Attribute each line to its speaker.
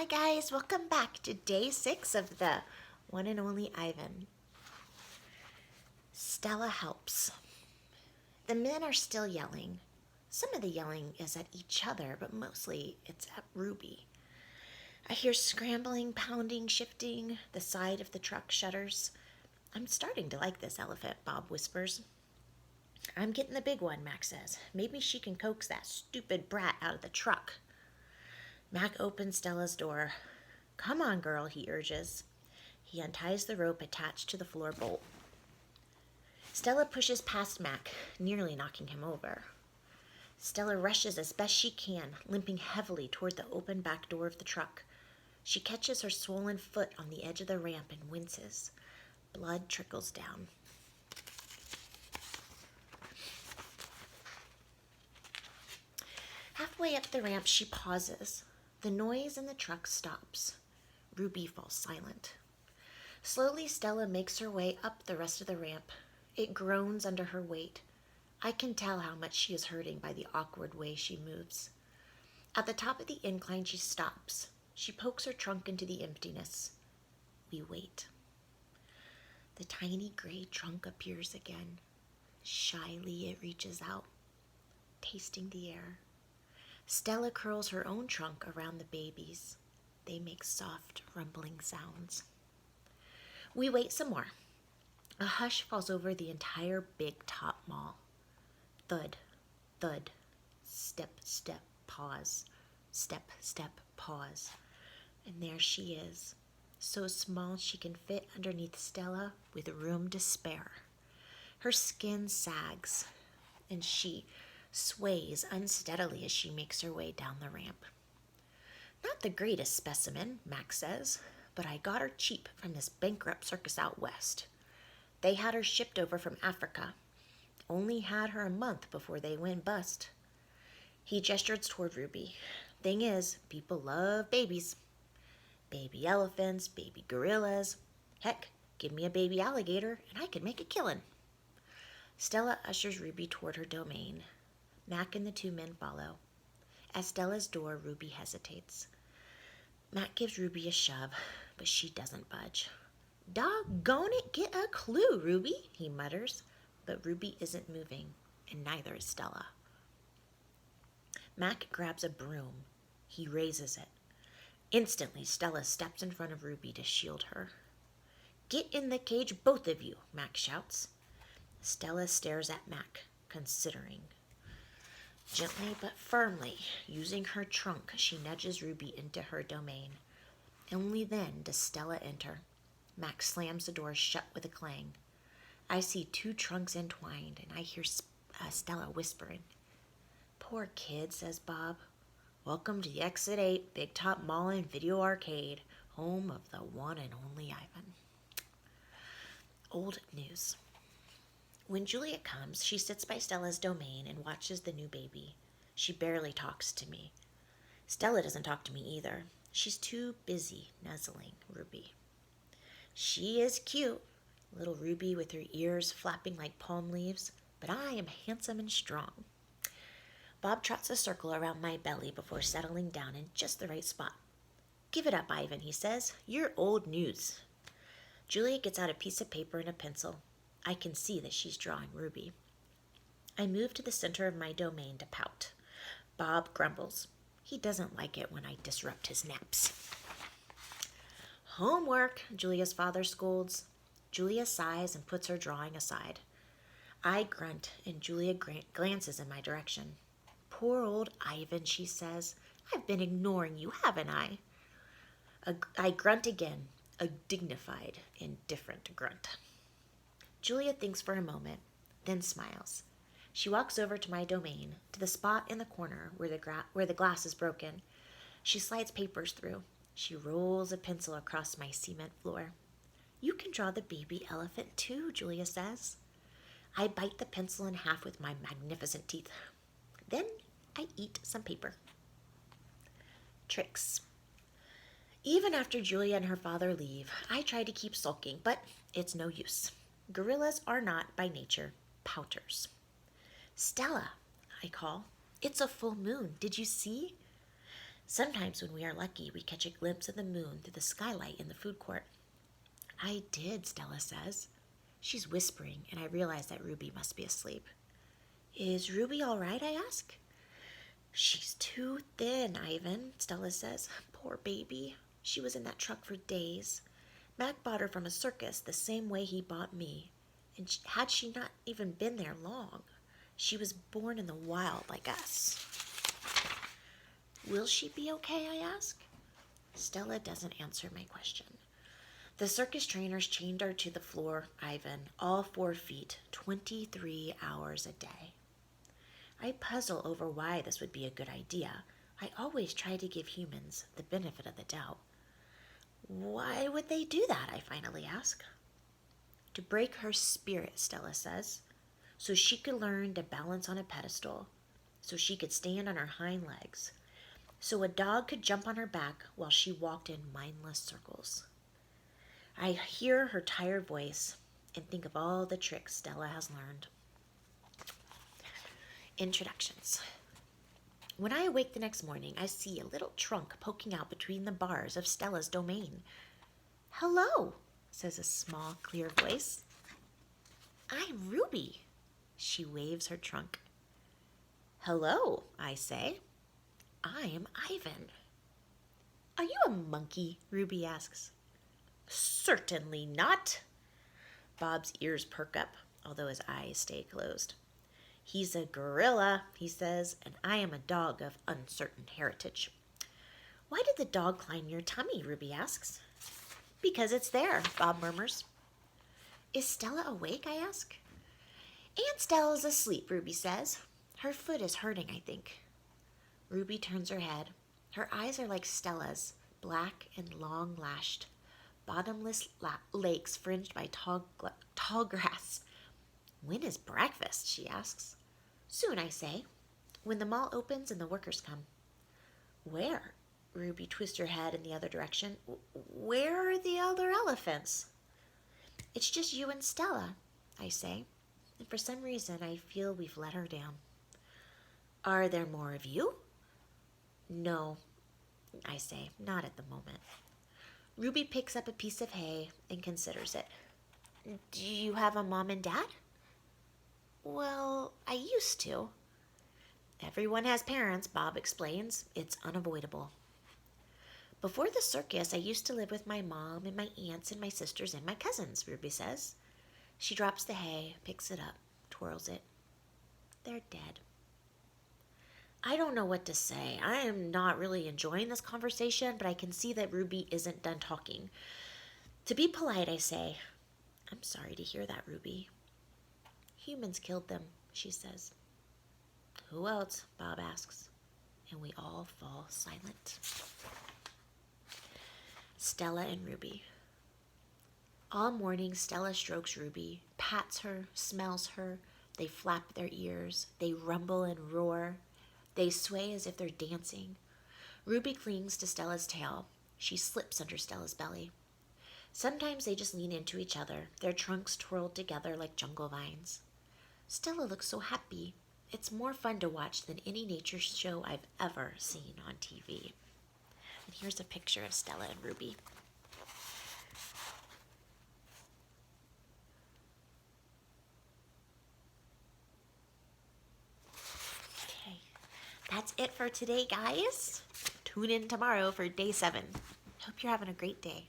Speaker 1: Hi guys, welcome back to day 6 of the one and only Ivan. Stella helps. The men are still yelling. Some of the yelling is at each other, but mostly it's at Ruby. I hear scrambling, pounding, shifting. The side of the truck shudders. I'm starting to like this elephant, Bob whispers. I'm getting the big one, Mac says. Maybe she can coax that stupid brat out of the truck. Mac opens Stella's door. Come on, girl, he urges. He unties the rope attached to the floor bolt. Stella pushes past Mac, nearly knocking him over. Stella rushes as best she can, limping heavily toward the open back door of the truck. She catches her swollen foot on the edge of the ramp and winces. Blood trickles down. Halfway up the ramp, she pauses. The noise in the truck stops. Ruby falls silent. Slowly, Stella makes her way up the rest of the ramp. It groans under her weight. I can tell how much she is hurting by the awkward way she moves. At the top of the incline, she stops. She pokes her trunk into the emptiness. We wait. The tiny gray trunk appears again. Shyly, it reaches out, tasting the air. Stella curls her own trunk around the baby's. They make soft, rumbling sounds. We wait some more. A hush falls over the entire Big Top Mall. Thud, thud, step, step, pause, step, step, pause. And there she is, so small she can fit underneath Stella with room to spare. Her skin sags, and she sways unsteadily as she makes her way down the ramp. Not the greatest specimen, Max says, but I got her cheap from this bankrupt circus out west. They had her shipped over from Africa. Only had her a month before they went bust. He gestures toward Ruby. Thing is, people love babies. Baby elephants, baby gorillas. Heck, give me a baby alligator and I could make a killin'. Stella ushers Ruby toward her domain. Mac and the two men follow. At Stella's door, Ruby hesitates. Mac gives Ruby a shove, but she doesn't budge. Doggone it, get a clue, Ruby, he mutters. But Ruby isn't moving, and neither is Stella. Mac grabs a broom. He raises it. Instantly, Stella steps in front of Ruby to shield her. Get in the cage, both of you, Mac shouts. Stella stares at Mac, considering. Gently but firmly, using her trunk, she nudges Ruby into her domain. Only then does Stella enter. Mac slams the door shut with a clang. I see two trunks entwined, and I hear Stella whispering. Poor kid, says Bob. Welcome to the Exit 8 Big Top Mall and Video Arcade, home of the one and only Ivan. Old news. When Julia comes, she sits by Stella's domain and watches the new baby. She barely talks to me. Stella doesn't talk to me either. She's too busy nuzzling Ruby. She is cute, little Ruby with her ears flapping like palm leaves, but I am handsome and strong. Bob trots a circle around my belly before settling down in just the right spot. Give it up, Ivan, he says. You're old news. Julia gets out a piece of paper and a pencil. I can see that she's drawing Ruby. I move to the center of my domain to pout. Bob grumbles. He doesn't like it when I disrupt his naps. Homework, Julia's father scolds. Julia sighs and puts her drawing aside. I grunt, and Julia glances in my direction. Poor old Ivan, she says. I've been ignoring you, haven't I? I grunt again, a dignified, indifferent grunt. Julia thinks for a moment, then smiles. She walks over to my domain, to the spot in the corner where the glass is broken. She slides papers through. She rolls a pencil across my cement floor. You can draw the baby elephant too, Julia says. I bite the pencil in half with my magnificent teeth. Then I eat some paper. Tricks. Even after Julia and her father leave, I try to keep sulking, but it's no use. Gorillas are not, by nature, pouters. Stella, I call. It's a full moon. Did you see? Sometimes when we are lucky, we catch a glimpse of the moon through the skylight in the food court. I did, Stella says. She's whispering, and I realize that Ruby must be asleep. Is Ruby all right, I ask. She's too thin, Ivan, Stella says. Poor baby. She was in that truck for days. Mac bought her from a circus the same way he bought me. And had she not even been there long, she was born in the wild like us. Will she be okay, I ask. Stella doesn't answer my question. The circus trainers chained her to the floor, Ivan, all 4 feet, 23 hours a day. I puzzle over why this would be a good idea. I always try to give humans the benefit of the doubt. Why would they do that, I finally ask. To break her spirit, Stella says, so she could learn to balance on a pedestal, so she could stand on her hind legs, so a dog could jump on her back while she walked in mindless circles. I hear her tired voice and think of all the tricks Stella has learned. Introductions. When I awake the next morning, I see a little trunk poking out between the bars of Stella's domain. Hello, says a small, clear voice. I'm Ruby. She waves her trunk. Hello, I say. I'm Ivan. Are you a monkey? Ruby asks. Certainly not. Bob's ears perk up, although his eyes stay closed. He's a gorilla, he says, and I am a dog of uncertain heritage. Why did the dog climb your tummy? Ruby asks. Because it's there, Bob murmurs. Is Stella awake? I ask. Aunt Stella's asleep, Ruby says. Her foot is hurting, I think. Ruby turns her head. Her eyes are like Stella's, black and long-lashed. Bottomless lakes fringed by tall grass. When is breakfast? She asks. Soon, I say, when the mall opens and the workers come. Where? Ruby twists her head in the other direction. Where are the other elephants? It's just you and Stella, I say, and for some reason I feel we've let her down. Are there more of you? No, I say, not at the moment. Ruby picks up a piece of hay and considers it. Do you have a mom and dad? Well, I used to. Everyone has parents, Bob explains. It's unavoidable. Before the circus, I used to live with my mom and my aunts and my sisters and my cousins, Ruby says. She drops the hay, picks it up, twirls it. They're dead. I don't know what to say. I am not really enjoying this conversation, but I can see that Ruby isn't done talking. To be polite, I say, I'm sorry to hear that, Ruby. Humans killed them, she says. Who else? Bob asks, and we all fall silent. Stella and Ruby. All morning, Stella strokes Ruby, pats her, smells her. They flap their ears. They rumble and roar. They sway as if they're dancing. Ruby clings to Stella's tail. She slips under Stella's belly. Sometimes they just lean into each other, their trunks twirled together like jungle vines. Stella looks so happy. It's more fun to watch than any nature show I've ever seen on TV. And here's a picture of Stella and Ruby. Okay, that's it for today, guys. Tune in tomorrow for day 7. Hope you're having a great day.